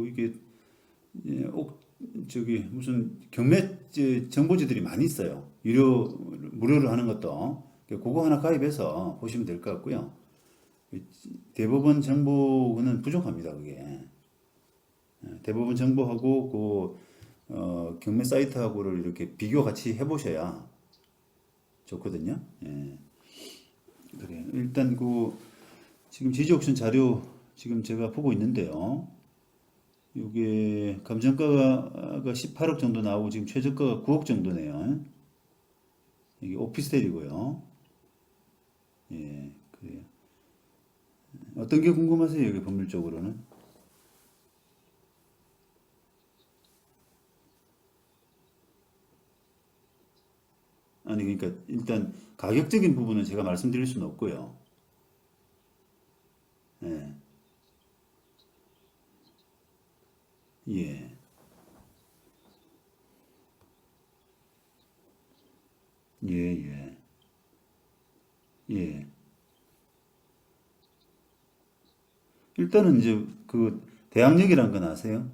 이게 예, 저기 무슨 경매 정보지들이 많이 있어요. 무료로 하는 것도 그거 하나 가입해서 보시면 될 것 같고요. 대법원 정보는 부족합니다. 그게 대법원 정보하고 경매 사이트하고를 이렇게 비교 같이 해보셔야 좋거든요. 예. 그래요. 일단 지금 지지 옥션 자료 지금 제가 보고 있는데요. 이게 감정가가 18억 정도 나오고 지금 최저가가 9억 정도네요. 이게 오피스텔이고요. 예, 그래요. 어떤 게 궁금하세요? 여기 법률적으로는? 아니, 그러니까 일단 가격적인 부분은 제가 말씀드릴 수는 없고요. 예, 예, 예, 예, 예. 일단은 이제 대항력이란 건 아세요?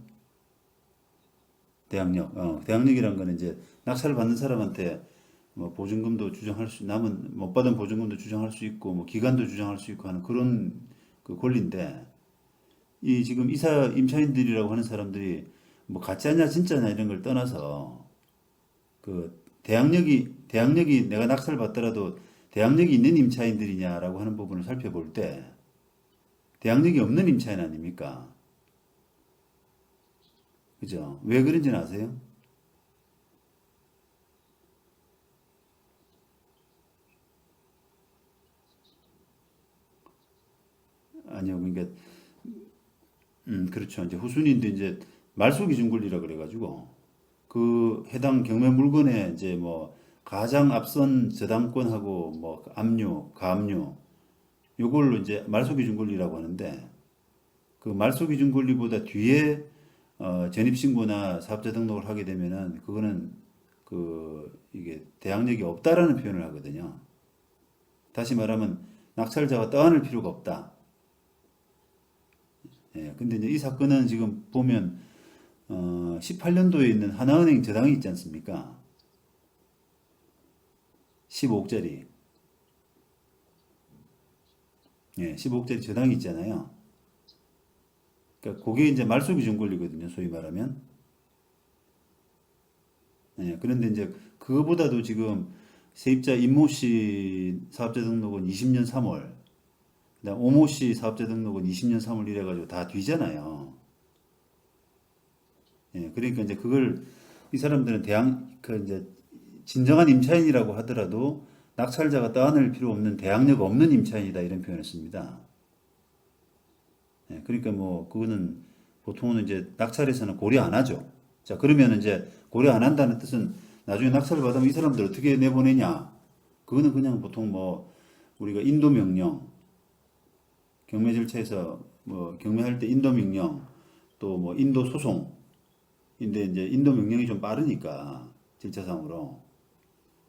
대항력. 대항력이란 거는 이제 낙찰을 받는 사람한테 뭐 보증금도 주장할 수, 남은 못 받은 보증금도 주장할 수 있고, 뭐 기간도 주장할 수 있고 하는 그런 그 권리인데, 이 지금 이사 임차인들이라고 하는 사람들이 뭐 가짜냐 진짜냐 이런 걸 떠나서 대항력이 내가 낙찰을 받더라도 대항력이 있는 임차인들이냐라고 하는 부분을 살펴볼 때 대항력이 없는 임차인 아닙니까? 그죠? 왜 그런지는 아세요? 아니요. 그러니까 그렇죠. 이제 후순위인데 이제 말소기준 권리라 그래가지고 그 해당 경매 물건에 이제 뭐 가장 앞선 저당권하고 뭐 압류, 가압류 요걸로 이제 말소기준 권리라고 하는데 그 말소기준 권리보다 뒤에 전입신고나 사업자 등록을 하게 되면은 그거는 이게 대항력이 없다라는 표현을 하거든요. 다시 말하면 낙찰자가 떠안을 필요가 없다. 예, 근데 이제 이 사건은 지금 보면 18년도에 있는 하나은행 저당이 있지 않습니까? 15억짜리. 예, 15억짜리 저당이 있잖아요. 그러니까 그게 이제 말소기준 권리거든요. 소위 말하면. 예, 그런데 이제 그거보다도 지금 세입자 임모 씨 사업자 등록은 20년 3월, 그다음 오모 씨 사업자 등록은 20년 3월 이래가지고 다 뒤잖아요. 예, 그러니까 이제 그걸 이 사람들은 이제 진정한 임차인이라고 하더라도 낙찰자가 떠안을 필요 없는 대항력 없는 임차인이다 이런 표현을 씁니다. 예, 그러니까 뭐 그거는 보통은 이제 낙찰에서는 고려 안 하죠. 자, 그러면 이제 고려 안 한다는 뜻은 나중에 낙찰을 받으면 이 사람들 어떻게 내보내냐? 그거는 그냥 보통 뭐 우리가 인도 명령, 경매 절차에서 뭐 경매할 때 인도 명령, 또 뭐 인도 소송인데 이제 인도 명령이 좀 빠르니까 절차상으로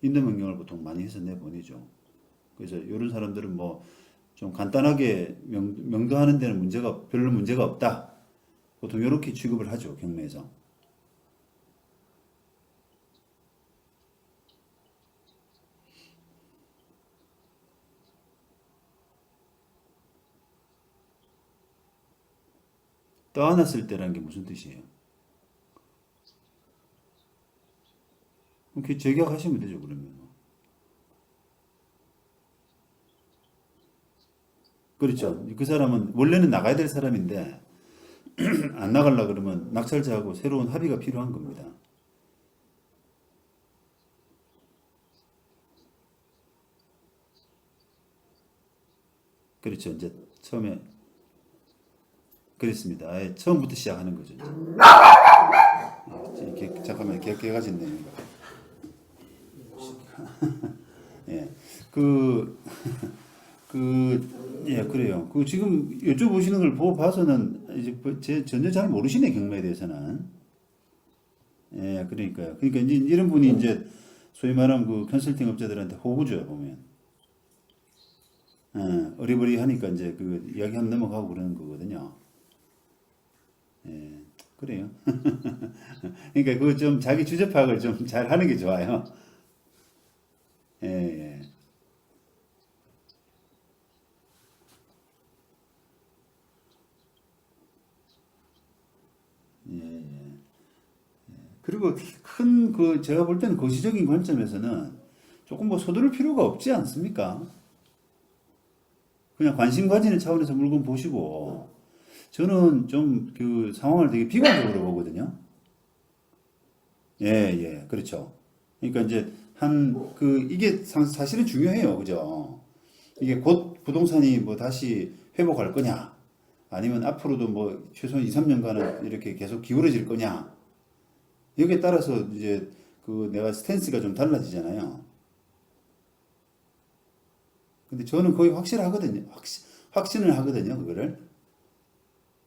인도 명령을 보통 많이 해서 내보내죠. 그래서 이런 사람들은 뭐 좀 간단하게 명도하는 데는 별로 문제가 없다. 보통 이렇게 취급을 하죠, 경매에서. 떠안았을 때라는 게 무슨 뜻이에요? 그렇게 재계약하시면 되죠, 그러면. 그렇죠. 그 사람은 원래는 나가야 될 사람인데 안 나가려 그러면 낙찰자하고 새로운 합의가 필요한 겁니다. 그렇죠. 이제 처음에 그랬습니다. 아예 처음부터 시작하는 거죠. 이제. 잠깐만 개가 짖네요. 예. 그, 예, 그래요. 지금 여쭤보시는 걸 보고 봐서는 이제 전혀 잘 모르시네, 경매에 대해서는. 예, 그러니까요. 그러니까 이제 이런 분이 이제 소위 말하면 그 컨설팅 업자들한테 호구죠, 보면. 어리버리 하니까 이제 이야기 한 넘어가고 그러는 거거든요. 그래요. 그러니까 그 좀 자기 주제 파악을 좀 잘 하는 게 좋아요. 예, 예, 예, 예. 그리고 큰 그 제가 볼 때는 거시적인 관점에서는 조금 뭐 서두를 필요가 없지 않습니까? 그냥 관심 가지는 차원에서 물건 보시고 저는 좀 그 상황을 되게 비관적으로 보거든요. 예, 예, 그렇죠. 그러니까 이제 이게 사실은 중요해요. 그죠? 이게 곧 부동산이 뭐 다시 회복할 거냐, 아니면 앞으로도 뭐 최소한 2, 3년간은 이렇게 계속 기울어질 거냐, 여기에 따라서 이제 그 내가 스탠스가 좀 달라지잖아요. 근데 저는 거의 확실하거든요. 확신을 하거든요, 그거를.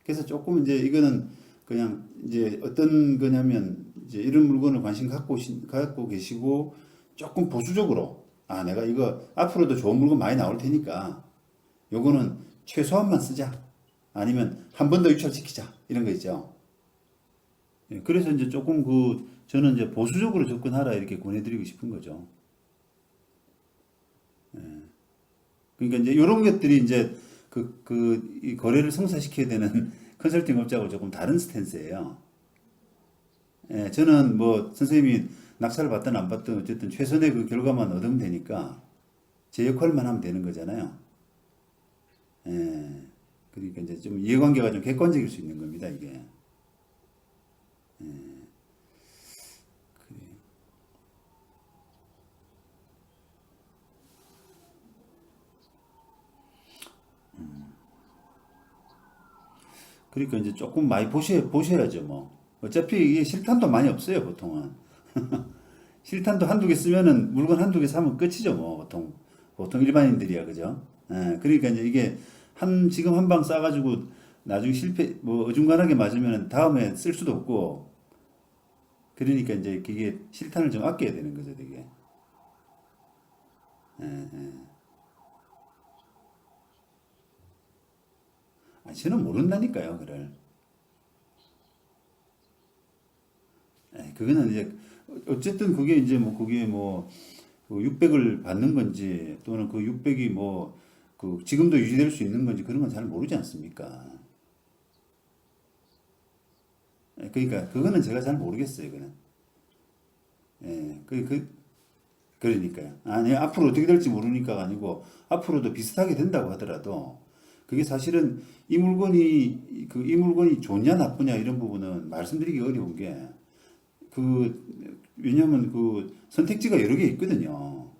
그래서 조금 이제 이거는 그냥 이제 어떤 거냐면 이제 이런 물건을 갖고 계시고 조금 보수적으로 아 내가 이거 앞으로도 좋은 물건 많이 나올 테니까 요거는 최소한만 쓰자 아니면 한 번 더 유찰시키자 이런 거 있죠. 예, 그래서 이제 조금 저는 이제 보수적으로 접근하라 이렇게 권해드리고 싶은 거죠. 그러니까 이제 이런 것들이 이제 이 거래를 성사시켜야 되는 컨설팅 업자하고 조금 다른 스탠스예요. 예, 저는 뭐 선생님이 낙찰을 받든 안 받든 어쨌든 최선의 그 결과만 얻으면 되니까 제 역할만 하면 되는 거잖아요. 예, 그러니까 이제 좀 이해관계가 좀 객관적일 수 있는 겁니다, 이게. 그러니까 이제 조금 많이 보셔야죠, 뭐. 어차피 이게 실탄도 많이 없어요, 보통은. 실탄도 한두 개 쓰면은 물건 한두 개 사면 끝이죠, 뭐, 보통 일반인들이야, 그죠? 예, 그러니까 이제 이게 지금 한 방 싸가지고 나중에 뭐, 어중간하게 맞으면 다음에 쓸 수도 없고, 그러니까 이제 그게 실탄을 좀 아껴야 되는 거죠, 되게. 아, 저는 모른다니까요, 그걸. 그거는 이제, 어쨌든 그게 이제 뭐, 그게 뭐, 600을 받는 건지, 또는 그 600이 뭐, 지금도 유지될 수 있는 건지 그런 건 잘 모르지 않습니까? 그러니까, 그거는 제가 잘 모르겠어요, 그는. 예, 그러니까요. 아니, 앞으로 어떻게 될지 모르니까가 아니고, 앞으로도 비슷하게 된다고 하더라도, 그게 사실은 이 물건이 좋냐, 나쁘냐, 이런 부분은 말씀드리기 어려운 게, 왜냐면 선택지가 여러 개 있거든요.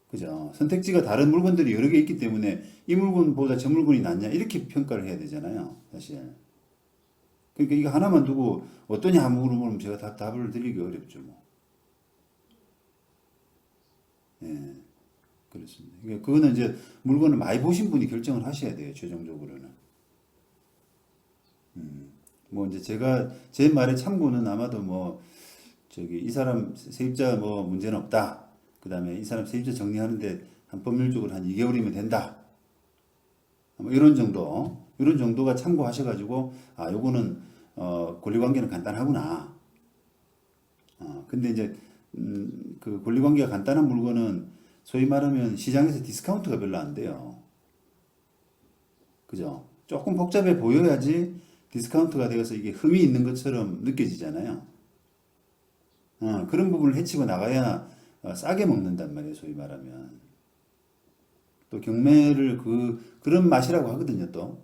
그죠? 선택지가 다른 물건들이 여러 개 있기 때문에 이 물건보다 저 물건이 낫냐, 이렇게 평가를 해야 되잖아요. 사실. 그러니까 이거 하나만 두고 어떠냐 물으면 제가 답을 드리기 어렵죠, 뭐. 예, 그렇습니다. 그러니까 그거는 이제 물건을 많이 보신 분이 결정을 하셔야 돼요, 최종적으로는. 뭐 이제 제 말의 참고는 아마도 뭐 이 사람 세입자 뭐 문제는 없다. 그다음에 이 사람 세입자 정리하는데 한 법률적으로 한 2개월이면 된다. 뭐 이런 정도가 참고하셔가지고 아 요거는 권리관계는 간단하구나. 근데 이제 그 권리관계가 간단한 물건은 소위 말하면 시장에서 디스카운트가 별로 안 돼요. 그죠? 조금 복잡해 보여야지 디스카운트가 되어서 이게 흠이 있는 것처럼 느껴지잖아요. 그런 부분을 해치고 나가야 싸게 먹는단 말이에요, 소위 말하면. 또 경매를 그런 맛이라고 하거든요, 또.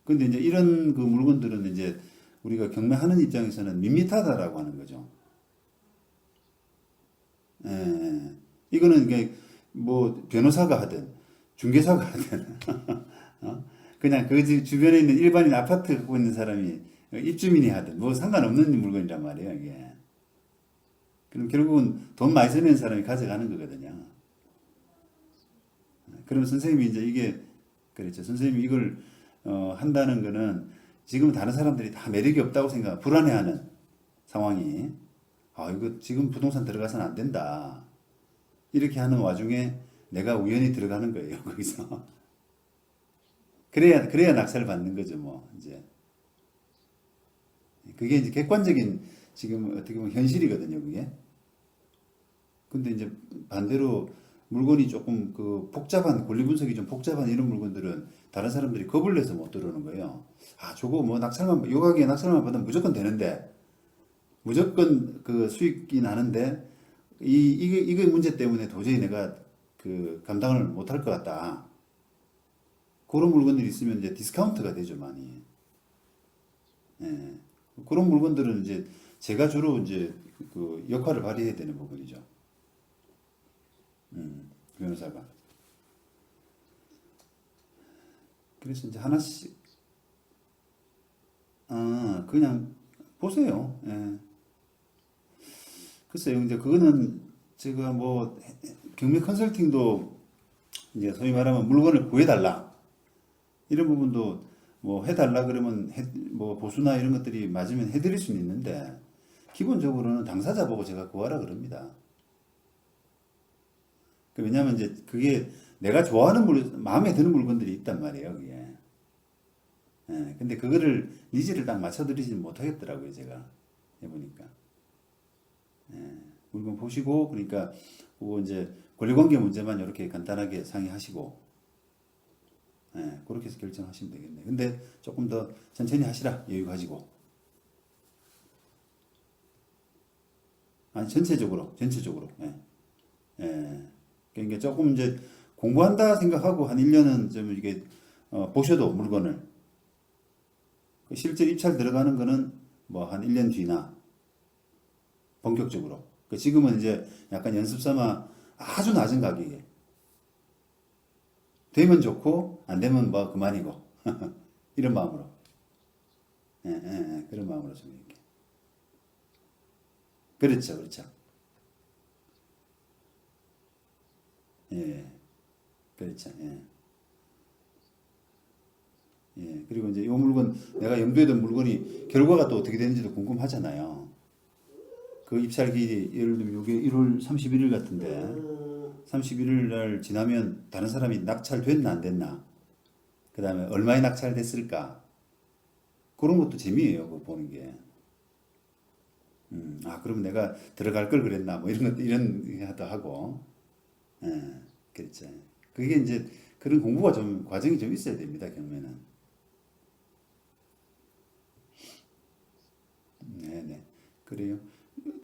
근데 이제 이런 그 물건들은 이제 우리가 경매하는 입장에서는 밋밋하다라고 하는 거죠. 예, 예. 이거는 이게 뭐 변호사가 하든 중개사가 하든 그냥 그 집 주변에 있는 일반인 아파트 갖고 있는 사람이 입주민이 하든 뭐 상관없는 물건이란 말이에요, 이게. 그럼 결국은 돈 많이 쓰는 사람이 가져가는 거거든요. 그러면 선생님이 이제 그렇죠. 선생님이 이걸 한다는 거는 지금 다른 사람들이 다 매력이 없다고 불안해하는 상황이 아, 이거 지금 부동산 들어가서는 안 된다. 이렇게 하는 와중에 내가 우연히 들어가는 거예요, 거기서. 그래야 낙찰 받는 거죠, 뭐, 이제. 그게 이제 객관적인 지금 어떻게 보면 현실이거든요, 그게. 근데 이제 반대로 물건이 조금 그 복잡한, 권리 분석이 좀 복잡한 이런 물건들은 다른 사람들이 겁을 내서 못 들어오는 거예요. 아, 저거 뭐 낙찰만, 요 가격에 낙찰만 받으면 무조건 되는데, 무조건 그 수익이 나는데, 이게 문제 때문에 도저히 내가 그 감당을 못 할 것 같다. 그런 물건들이 있으면 이제 디스카운트가 되죠, 많이. 예. 그런 물건들은 이제 제가 주로 이제 그 역할을 발휘해야 되는 부분이죠. 변호사가. 그래서 이제 하나씩, 아, 그냥 보세요. 예. 글쎄요, 이제 그거는 제가 뭐 경매 컨설팅도 이제 소위 말하면 물건을 구해달라. 이런 부분도 뭐 해달라 그러면 뭐 보수나 이런 것들이 맞으면 해드릴 수는 있는데 기본적으로는 당사자 보고 제가 구하라 그럽니다. 왜냐하면 이제 그게 내가 좋아하는 마음에 드는 물건들이 있단 말이에요, 그게. 예, 근데 그거를 니즈를 딱 맞춰드리지 못하겠더라고요, 제가 해보니까. 물건 보시고 그러니까 그거 이제 권리관계 문제만 이렇게 간단하게 상의하시고 그렇게 해서 결정하시면 되겠네요. 근데 조금 더 천천히 하시라 여유 가지고. 아니 전체적으로. 예. 예. 그러니까 조금 이제 공부한다 생각하고 한 1년은 좀 이게 보셔도 물건을 그 실제 입찰 들어가는 거는 뭐 한 1년 뒤나 본격적으로. 그 지금은 이제 약간 연습 삼아 아주 낮은 가격에 되면 좋고 안 되면 뭐 그만이고 이런 마음으로. 그런 마음으로 좀 이렇게. 그렇죠. 예, 그렇죠. 예. 예. 그리고 이제 이 물건 내가 염두에 둔 물건이 결과가 또 어떻게 되는지도 궁금하잖아요. 그 입찰기 예를 들면 이게 1월 31일 같은데 31일 날 지나면 다른 사람이 낙찰됐나 안 됐나? 그다음에 얼마에 낙찰됐을까? 그런 것도 재미예요. 그거 보는 게. 아, 그러면 내가 들어갈 걸 그랬나? 뭐 이런 것 이런 것도 하고. 예. 그렇죠. 그게 이제 그런 공부가 좀 과정이 좀 있어야 됩니다. 경매는. 네네. 그래요.